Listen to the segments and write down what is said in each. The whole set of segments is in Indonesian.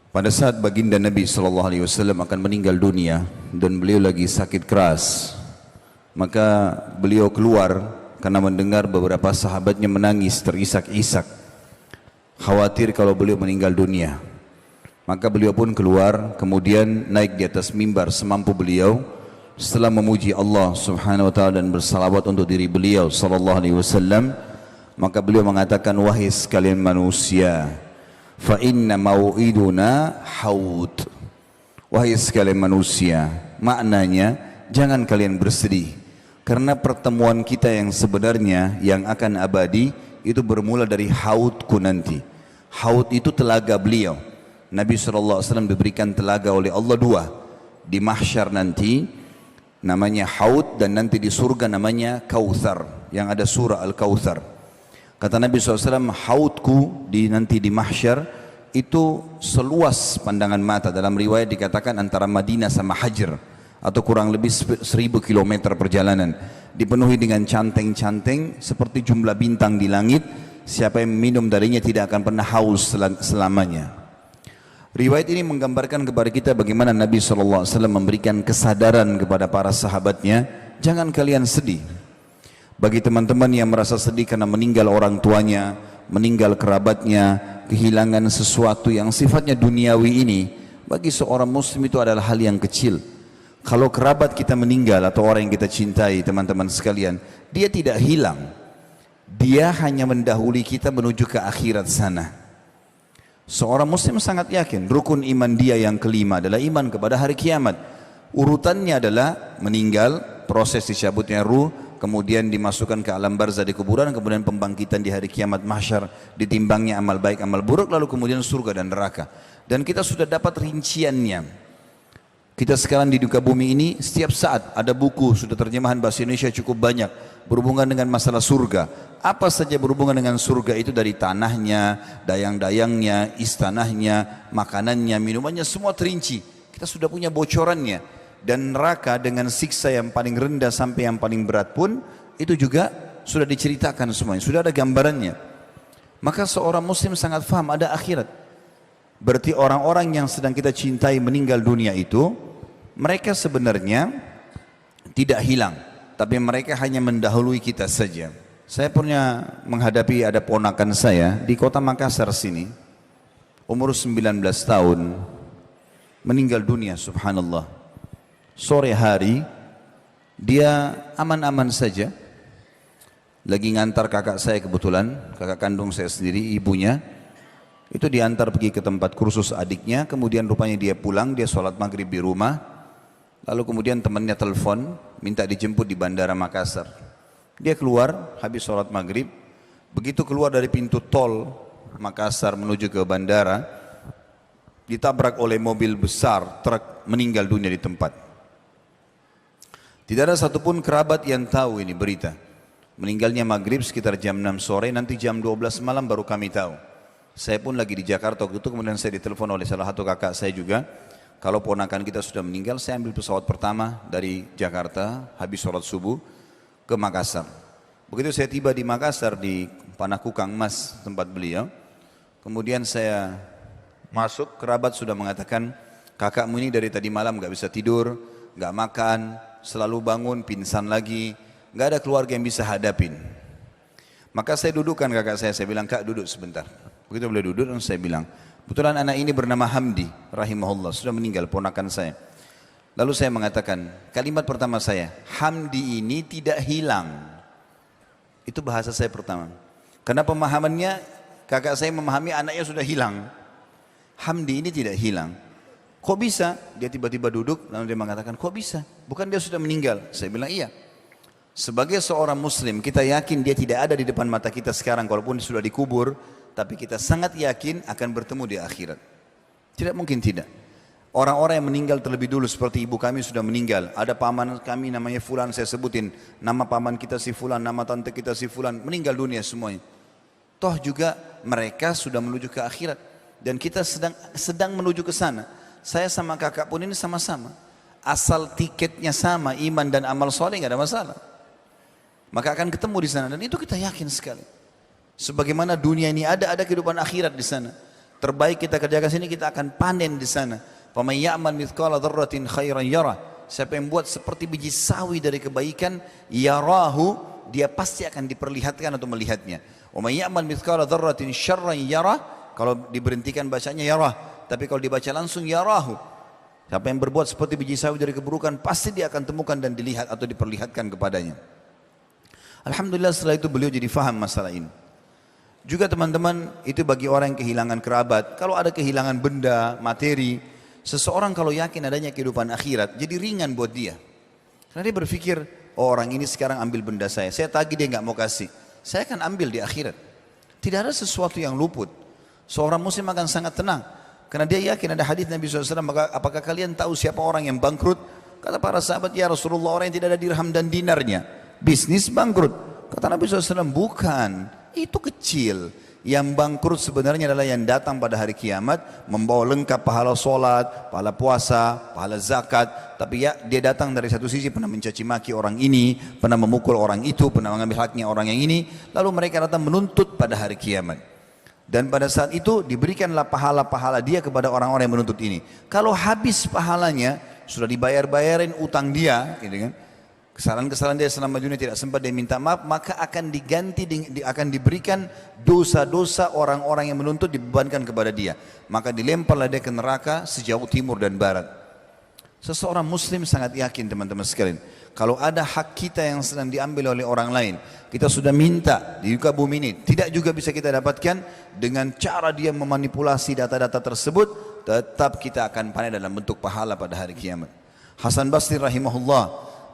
Pada saat baginda Nabi SAW akan meninggal dunia dan beliau lagi sakit keras, maka beliau keluar karena mendengar beberapa sahabatnya menangis terisak-isak, khawatir kalau beliau meninggal dunia. Maka beliau pun keluar, kemudian naik di atas mimbar semampu beliau. Setelah memuji Allah Subhanahu wa taala dan bersalawat untuk diri beliau sallallahu alaihi wasallam, maka beliau mengatakan, wahai sekalian manusia, fa inna mau'iduna haud. Wahai sekalian manusia, maknanya jangan kalian bersedih, karena pertemuan kita yang sebenarnya yang akan abadi itu bermula dari haudku nanti. Haud itu telaga beliau. Nabi SAW diberikan telaga oleh Allah dua, di mahsyar nanti namanya haud, dan nanti di surga namanya kautsar, yang ada surah Al-Kautsar. Kata Nabi SAW, haudku nanti di mahsyar itu seluas pandangan mata. Dalam riwayat dikatakan antara Madinah sama Hajar, atau kurang lebih 1000 km perjalanan, dipenuhi dengan canteng-canteng seperti jumlah bintang di langit. Siapa yang minum darinya tidak akan pernah haus selamanya. Riwayat ini menggambarkan kepada kita bagaimana Nabi SAW memberikan kesadaran kepada para sahabatnya, jangan kalian sedih. Bagi teman-teman yang merasa sedih karena meninggal orang tuanya, meninggal kerabatnya, kehilangan sesuatu yang sifatnya duniawi ini, bagi seorang muslim itu adalah hal yang kecil. Kalau kerabat kita meninggal atau orang yang kita cintai, teman-teman sekalian, dia tidak hilang. Dia hanya mendahului kita menuju ke akhirat sana. Seorang muslim sangat yakin rukun iman dia yang kelima adalah iman kepada hari kiamat. Urutannya adalah meninggal, proses dicabutnya ruh, kemudian dimasukkan ke alam barzah di kuburan, kemudian pembangkitan di hari kiamat mahsyar, ditimbangnya amal baik amal buruk, lalu kemudian surga dan neraka. Dan kita sudah dapat rinciannya. Kita sekarang di duka bumi ini setiap saat ada buku, sudah terjemahan bahasa Indonesia cukup banyak berhubungan dengan masalah surga. Apa saja berhubungan dengan surga itu, dari tanahnya, dayang-dayangnya, istanahnya, makanannya, minumannya, semua terinci. Kita sudah punya bocorannya. Dan neraka dengan siksa yang paling rendah sampai yang paling berat pun itu juga sudah diceritakan semuanya, sudah ada gambarannya. Maka seorang muslim sangat faham ada akhirat. Berarti orang-orang yang sedang kita cintai meninggal dunia itu, mereka sebenarnya tidak hilang, tapi mereka hanya mendahului kita saja. Saya pernah menghadapi ada ponakan saya di kota Makassar sini, umur 19 tahun, meninggal dunia, subhanallah. Sore hari, dia aman-aman saja, lagi ngantar kakak saya kebetulan, kakak kandung saya sendiri, ibunya, itu diantar pergi ke tempat kursus adiknya, kemudian rupanya dia pulang, dia sholat maghrib di rumah, lalu kemudian temannya telepon, minta dijemput di bandara Makassar. Dia keluar habis sholat maghrib, begitu keluar dari pintu tol Makassar menuju ke bandara, ditabrak oleh mobil besar, truk, meninggal dunia di tempat. Tidak ada satupun kerabat yang tahu ini berita. Meninggalnya maghrib sekitar jam 6 sore, nanti jam 12 malam baru kami tahu. Saya pun lagi di Jakarta waktu itu, kemudian saya ditelepon oleh salah satu kakak saya juga. Kalau ponakan kita sudah meninggal, saya ambil pesawat pertama dari Jakarta, habis sholat subuh, ke Makassar. Begitu saya tiba di Makassar, di Panakukang Mas tempat beliau, kemudian saya masuk, kerabat sudah mengatakan, kakakmu ini dari tadi malam gak bisa tidur, gak makan, selalu bangun, pingsan lagi, gak ada keluarga yang bisa hadapin. Maka saya dudukkan kakak saya bilang, kak duduk sebentar. Begitu beliau duduk, dan saya bilang, kebetulan anak ini bernama Hamdi, rahimahullah, sudah meninggal, ponakan saya. Lalu saya mengatakan, kalimat pertama saya, Hamdi ini tidak hilang. Itu bahasa saya pertama. Karena pemahamannya, kakak saya memahami anaknya sudah hilang. Hamdi ini tidak hilang. Kok bisa? Dia tiba-tiba duduk, lalu dia mengatakan, kok bisa? Bukan dia sudah meninggal? Saya bilang, iya. Sebagai seorang muslim, kita yakin dia tidak ada di depan mata kita sekarang, walaupun sudah dikubur, tapi kita sangat yakin akan bertemu di akhirat. Tidak mungkin tidak. Orang-orang yang meninggal terlebih dulu, seperti ibu kami sudah meninggal, ada paman kami namanya Fulan, saya sebutin nama paman kita si Fulan, nama tante kita si Fulan, meninggal dunia semuanya. Toh juga mereka sudah menuju ke akhirat, dan kita sedang menuju ke sana. Saya sama kakak pun ini sama-sama, asal tiketnya sama, iman dan amal soleh nggak ada masalah. Maka akan ketemu di sana, dan itu kita yakin sekali. Sebagaimana dunia ini ada kehidupan akhirat di sana. terbaik kita kerjakan sini, kita akan panen di sana. Faman ya'mal mithqala dzarratin khairan yarah. Siapa yang buat seperti biji sawi dari kebaikan, yarahu, dia pasti akan diperlihatkan atau melihatnya. Wa man ya'mal mithqala dzarratin syarran yarah. Kalau diberhentikan bacanya yarah, tapi kalau dibaca langsung yarahu. Siapa yang berbuat seperti biji sawi dari keburukan, pasti dia akan temukan dan dilihat atau diperlihatkan kepadanya. Alhamdulillah setelah itu beliau jadi faham masalah ini. Juga teman-teman, itu bagi orang yang kehilangan kerabat. Kalau ada kehilangan benda, materi, seseorang kalau yakin adanya kehidupan akhirat, jadi ringan buat dia. Karena dia berpikir, oh orang ini sekarang ambil benda saya tagih dia nggak mau kasih. Saya akan ambil di akhirat. Tidak ada sesuatu yang luput. Seorang muslim akan sangat tenang. Karena dia yakin ada hadis Nabi SAW, maka apakah kalian tahu siapa orang yang bangkrut? Kata para sahabat, ya Rasulullah, orang yang tidak ada dirham dan dinarnya. Bisnis bangkrut. Kata Nabi SAW, bukan. Itu kecil. Yang bangkrut sebenarnya adalah yang datang pada hari kiamat, membawa lengkap pahala solat, pahala puasa, pahala zakat. Tapi ya dia datang dari satu sisi pernah mencaci maki orang ini, pernah memukul orang itu, pernah mengambil haknya orang yang ini. Lalu mereka datang menuntut pada hari kiamat. Dan pada saat itu diberikanlah pahala-pahala dia kepada orang-orang yang menuntut ini. Kalau habis pahalanya, sudah dibayar-bayarin utang dia, gitu kan, kesalahan-kesalahan dia selama dunia tidak sempat dia minta maaf, maka akan diganti, akan diberikan dosa-dosa orang-orang yang menuntut dibebankan kepada dia. Maka dilemparlah dia ke neraka sejauh timur dan barat. Seseorang muslim sangat yakin teman-teman sekalian, kalau ada hak kita yang sedang diambil oleh orang lain, kita sudah minta di muka bumi ini, tidak juga bisa kita dapatkan, dengan cara dia memanipulasi data-data tersebut, tetap kita akan panen dalam bentuk pahala pada hari kiamat. Hasan Basri rahimahullah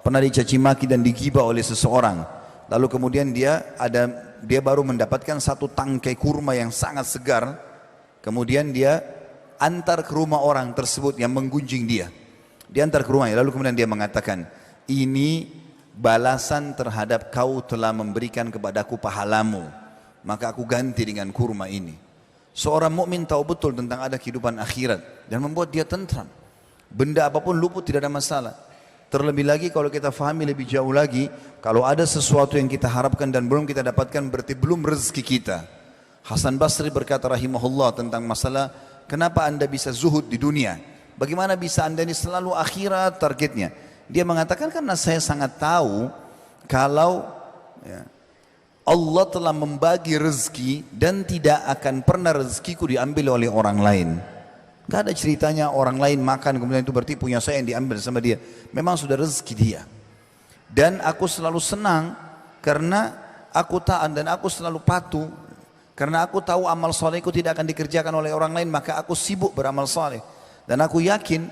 pernah dicaci maki dan digibah oleh seseorang, lalu kemudian dia baru mendapatkan satu tangkai kurma yang sangat segar, kemudian dia antar ke rumah orang tersebut yang menggunjing dia. Diantar ke rumahnya, lalu kemudian dia mengatakan, ini balasan terhadap kau telah memberikan kepadaku pahalamu, maka aku ganti dengan kurma ini. Seorang mukmin tahu betul tentang ada kehidupan akhirat dan membuat dia tentram. Benda apapun luput tidak ada masalah. Terlebih lagi kalau kita fahami lebih jauh lagi, kalau ada sesuatu yang kita harapkan dan belum kita dapatkan, berarti belum rezeki kita. Hasan Basri berkata rahimahullah tentang masalah, kenapa anda bisa zuhud di dunia? Bagaimana bisa anda ini selalu akhirat targetnya? Dia mengatakan, karena saya sangat tahu kalau ya, Allah telah membagi rezeki dan tidak akan pernah rezekiku diambil oleh orang lain. Gak ada ceritanya orang lain makan kemudian itu berarti punya saya yang diambil sama dia. Memang sudah rezeki dia. Dan aku selalu senang karena aku taat dan aku selalu patuh. Karena aku tahu amal solehku tidak akan dikerjakan oleh orang lain, maka aku sibuk beramal soleh. Dan aku yakin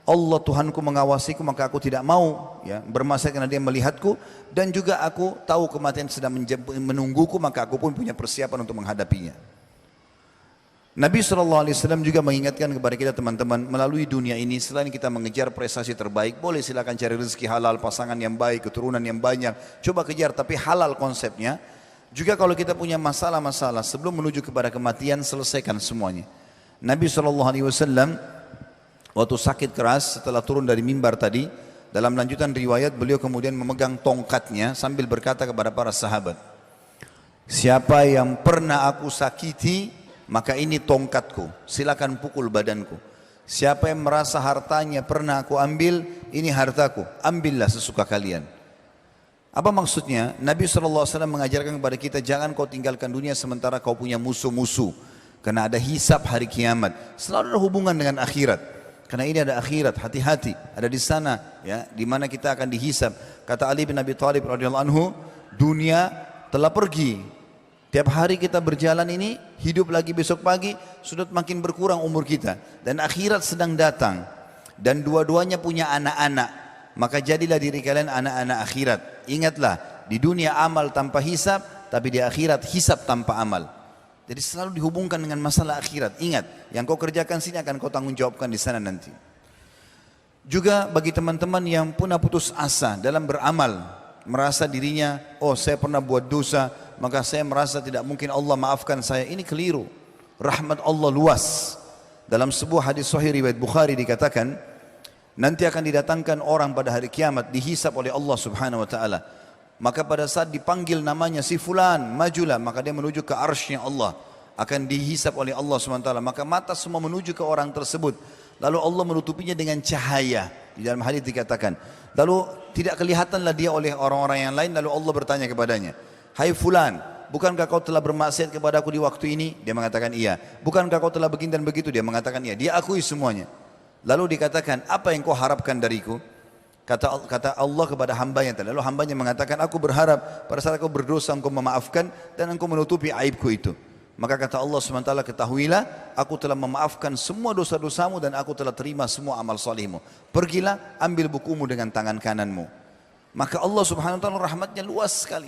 Allah Tuhanku mengawasiku, maka aku tidak mau ya, bermasalah karena dia melihatku. Dan juga aku tahu kematian sedang menungguku, maka aku pun punya persiapan untuk menghadapinya. Nabi SAW juga mengingatkan kepada kita teman-teman, melalui dunia ini selain kita mengejar prestasi terbaik, boleh silakan cari rezeki halal, pasangan yang baik, keturunan yang banyak, coba kejar, tapi halal konsepnya. Juga kalau kita punya masalah-masalah sebelum menuju kepada kematian, selesaikan semuanya. Nabi SAW waktu sakit keras setelah turun dari mimbar tadi, dalam lanjutan riwayat beliau kemudian memegang tongkatnya sambil berkata kepada para sahabat, siapa yang pernah aku sakiti, maka ini tongkatku, silakan pukul badanku. Siapa yang merasa hartanya pernah aku ambil, ini hartaku, ambillah sesuka kalian. Apa maksudnya? Nabi SAW mengajarkan kepada kita, jangan kau tinggalkan dunia sementara kau punya musuh-musuh. Karena ada hisab hari kiamat, selalu ada hubungan dengan akhirat. Karena ini ada akhirat, hati-hati, ada di sana, ya, di mana kita akan dihisab. Kata Ali bin Abi Thalib radhiyallahu anhu, dunia telah pergi. Tiap hari kita berjalan ini, hidup lagi besok pagi, sudah makin berkurang umur kita. Dan akhirat sedang datang. Dan dua-duanya punya anak-anak. Maka jadilah diri kalian anak-anak akhirat. Ingatlah, di dunia amal tanpa hisab, tapi di akhirat hisab tanpa amal. Jadi selalu dihubungkan dengan masalah akhirat. Ingat, yang kau kerjakan sini akan kau tanggung jawabkan di sana nanti. Juga bagi teman-teman yang pernah putus asa dalam beramal, merasa dirinya, oh saya pernah buat dosa, maka saya merasa tidak mungkin Allah maafkan saya. Ini keliru. Rahmat Allah luas. Dalam sebuah hadis sahih riwayat Bukhari dikatakan, nanti akan didatangkan orang pada hari kiamat, dihisab oleh Allah Subhanahu wa taala. Maka pada saat dipanggil namanya si fulan, majulah, maka dia menuju ke arsy-Nya Allah. akan dihisap oleh Allah SWT. Maka mata semua menuju ke orang tersebut. Lalu Allah menutupinya dengan cahaya. Di dalam hadis dikatakan. Lalu tidak kelihatanlah dia oleh orang-orang yang lain. Lalu Allah bertanya kepadanya, hai fulan, bukankah kau telah bermaksiat kepada aku di waktu ini? Dia mengatakan iya. Bukankah kau telah begini dan begitu? Dia mengatakan iya. Dia akui semuanya. Lalu dikatakan, apa yang kau harapkan dariku? Kata Allah kepada hambanya. Lalu hambanya mengatakan, aku berharap pada saat kau berdosa engkau memaafkan dan engkau menutupi aibku itu. Maka kata Allah SWT, ketahuilah aku telah memaafkan semua dosa-dosamu dan aku telah terima semua amal salihmu. Pergilah, ambil bukumu dengan tangan kananmu. Maka Allah SWT rahmatnya luas sekali.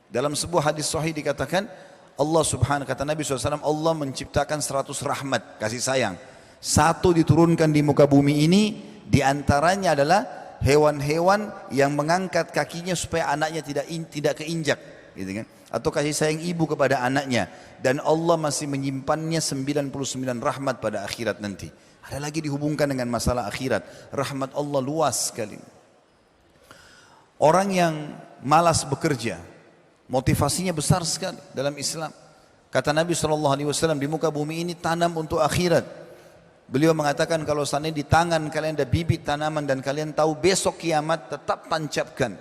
Dalam sebuah hadis sahih dikatakan, Allah Subhanahu, kata Nabi SAW, Allah menciptakan 100 rahmat, kasih sayang. Satu diturunkan di muka bumi ini, diantaranya adalah hewan-hewan yang mengangkat kakinya supaya anaknya tidak keinjak, gitu kan? Atau kasih sayang ibu kepada anaknya. Dan Allah masih menyimpannya 99 rahmat pada akhirat nanti. Ada lagi dihubungkan dengan masalah akhirat. Rahmat Allah luas sekali. Orang yang malas bekerja, motivasinya besar sekali dalam Islam. Kata Nabi SAW, di muka bumi ini tanam untuk akhirat. Beliau mengatakan, kalau seandainya di tangan kalian ada bibit tanaman dan kalian tahu besok kiamat, tetap tancapkan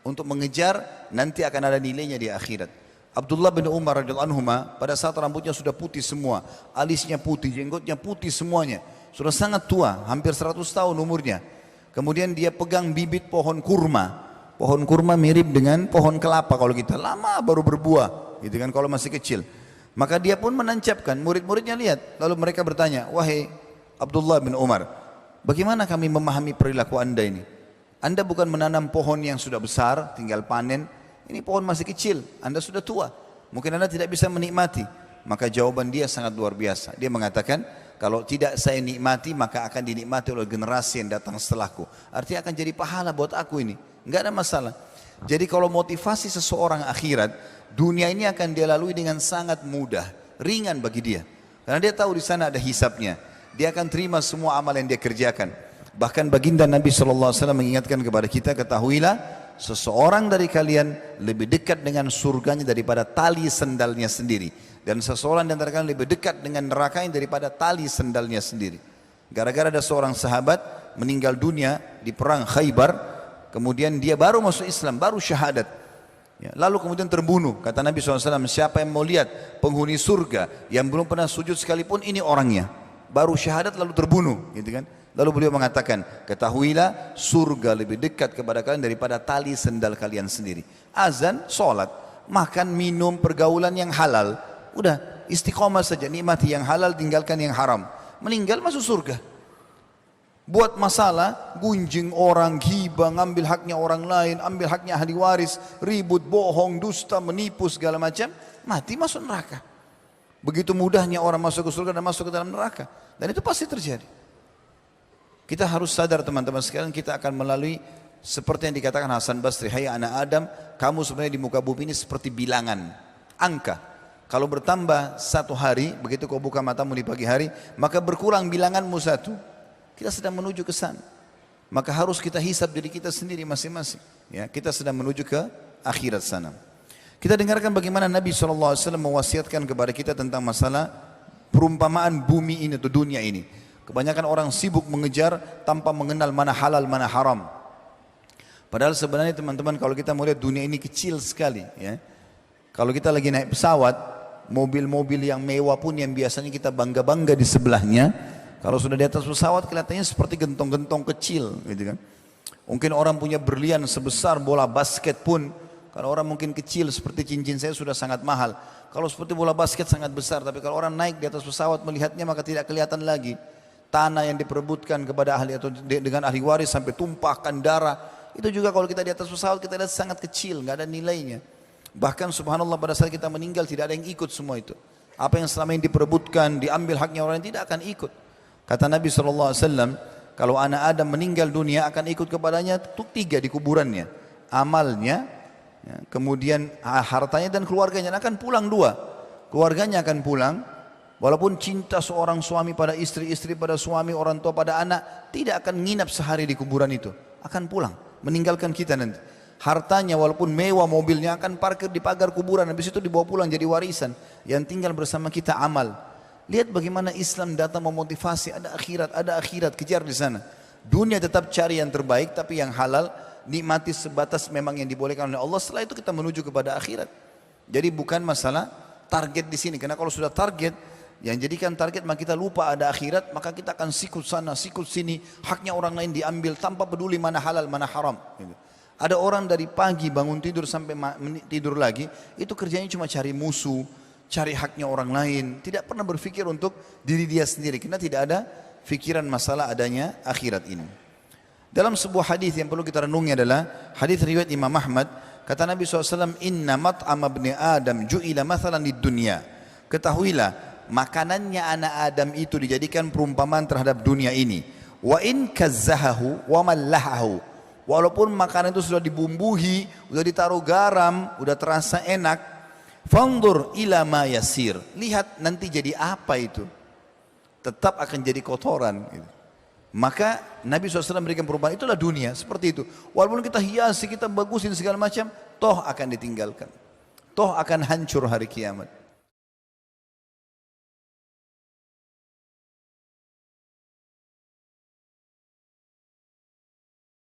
untuk mengejar, nanti akan ada nilainya di akhirat. Abdullah bin Umar radhiyallahu anhu pada saat rambutnya sudah putih semua, alisnya putih, jenggotnya putih semuanya, sudah sangat tua, hampir 100 tahun umurnya. Kemudian dia pegang bibit pohon kurma. Pohon kurma mirip dengan pohon kelapa kalau kita, lama baru berbuah, gitu kan, kalau masih kecil. Maka dia pun menancapkan, murid-muridnya lihat, lalu mereka bertanya, wahai Abdullah bin Umar, bagaimana kami memahami perilaku anda ini? Anda bukan menanam pohon yang sudah besar, tinggal panen. Ini pohon masih kecil, anda sudah tua. Mungkin anda tidak bisa menikmati. Maka jawaban dia sangat luar biasa. Dia mengatakan, kalau tidak saya nikmati, maka akan dinikmati oleh generasi yang datang setelahku. Artinya akan jadi pahala buat aku ini. Enggak ada masalah. Jadi kalau motivasi seseorang akhirat, dunia ini akan dia lalui dengan sangat mudah, ringan bagi dia. Karena dia tahu di sana ada hisapnya. Dia akan terima semua amal yang dia kerjakan. Bahkan baginda Nabi SAW mengingatkan kepada kita, ketahuilah seseorang dari kalian lebih dekat dengan surganya daripada tali sendalnya sendiri. Dan seseorang di antara kalian lebih dekat dengan nerakanya daripada tali sendalnya sendiri. Gara-gara ada seorang sahabat meninggal dunia di perang Khaybar, kemudian dia baru masuk Islam, baru syahadat. Ya, lalu kemudian terbunuh. Kata Nabi SAW, siapa yang mau lihat penghuni surga yang belum pernah sujud sekalipun, ini orangnya. Baru syahadat lalu terbunuh, gitu kan? Lalu beliau mengatakan, ketahuilah surga lebih dekat kepada kalian daripada tali sendal kalian sendiri. Azan, sholat, makan, minum, pergaulan yang halal. Udah, istiqomah saja, nikmati yang halal, tinggalkan yang haram. Meninggal masuk surga. Buat masalah, gunjing orang, ghibah, ngambil haknya orang lain, ambil haknya ahli waris, ribut, bohong, dusta, menipu, segala macam, mati masuk neraka. Begitu mudahnya orang masuk ke surga dan masuk ke dalam neraka. Dan itu pasti terjadi. Kita harus sadar teman-teman sekalian, kita akan melalui seperti yang dikatakan Hasan Basri, hai anak Adam, kamu sebenarnya di muka bumi ini seperti bilangan, angka. Kalau bertambah satu hari, begitu kau buka matamu di pagi hari, maka berkurang bilanganmu satu. Kita sedang menuju ke sana. Maka harus kita hisab diri kita sendiri masing-masing. Ya, kita sedang menuju ke akhirat sana. Kita dengarkan bagaimana Nabi SAW mewasiatkan kepada kita tentang masalah perumpamaan bumi ini atau dunia ini. Kebanyakan orang sibuk mengejar tanpa mengenal mana halal, mana haram. Padahal sebenarnya teman-teman, kalau kita melihat dunia ini kecil sekali. Ya. Kalau kita lagi naik pesawat, mobil-mobil yang mewah pun yang biasanya kita bangga-bangga di sebelahnya, kalau sudah di atas pesawat kelihatannya seperti gentong-gentong kecil, gitu kan. Mungkin orang punya berlian sebesar bola basket pun, kalau orang mungkin kecil seperti cincin saya sudah sangat mahal. Kalau seperti bola basket sangat besar, tapi kalau orang naik di atas pesawat melihatnya maka tidak kelihatan lagi. Tanah yang diperebutkan kepada ahli atau dengan ahli waris sampai tumpahkan darah, itu juga kalau kita di atas pesawat kita lihat sangat kecil, nggak ada nilainya. Bahkan subhanallah pada saat kita meninggal tidak ada yang ikut semua itu. Apa yang selama ini diperebutkan, diambil haknya orang lain tidak akan ikut. Kata Nabi SAW, kalau anak Adam meninggal dunia akan ikut kepadanya tiga di kuburannya. Amalnya, ya, kemudian hartanya dan keluarganya akan pulang dua. Keluarganya akan pulang. Walaupun cinta seorang suami pada istri, istri pada suami, orang tua pada anak, tidak akan nginap sehari di kuburan itu. Akan pulang, meninggalkan kita nanti. Hartanya walaupun mewah mobilnya akan parkir di pagar kuburan, habis itu dibawa pulang jadi warisan. Yang tinggal bersama kita amal. Lihat bagaimana Islam datang memotivasi, ada akhirat, kejar di sana. Dunia tetap cari yang terbaik, tapi yang halal nikmati sebatas memang yang dibolehkan oleh Allah. Setelah itu kita menuju kepada akhirat. Jadi bukan masalah target di sini, karena kalau sudah target, yang jadikan target maka kita lupa ada akhirat, maka kita akan sikut sana, sikut sini, haknya orang lain diambil tanpa peduli mana halal, mana haram. Ada orang dari pagi bangun tidur sampai tidur lagi, itu kerjanya cuma cari musuh, cari haknya orang lain, tidak pernah berpikir untuk diri dia sendiri, karena tidak ada fikiran masalah adanya akhirat ini. Dalam sebuah hadis yang perlu kita renungi adalah hadis riwayat Imam Ahmad, kata Nabi SAW, inna mat'ama ibni Adam ju'ila mathalan di dunia. Ketahuilah, makanannya anak Adam itu dijadikan perumpamaan terhadap dunia ini. Wa in kazzahahu wa mallahahu. Walaupun makanan itu sudah dibumbuhi, sudah ditaruh garam, sudah terasa enak, fandur ila ma yasir. Lihat nanti jadi apa itu. Tetap akan jadi kotoran. Maka Nabi SAW memberikan perumpamaan, itulah dunia, seperti itu. Walaupun kita hiasi, kita bagusin segala macam, toh akan ditinggalkan. Toh akan hancur hari kiamat.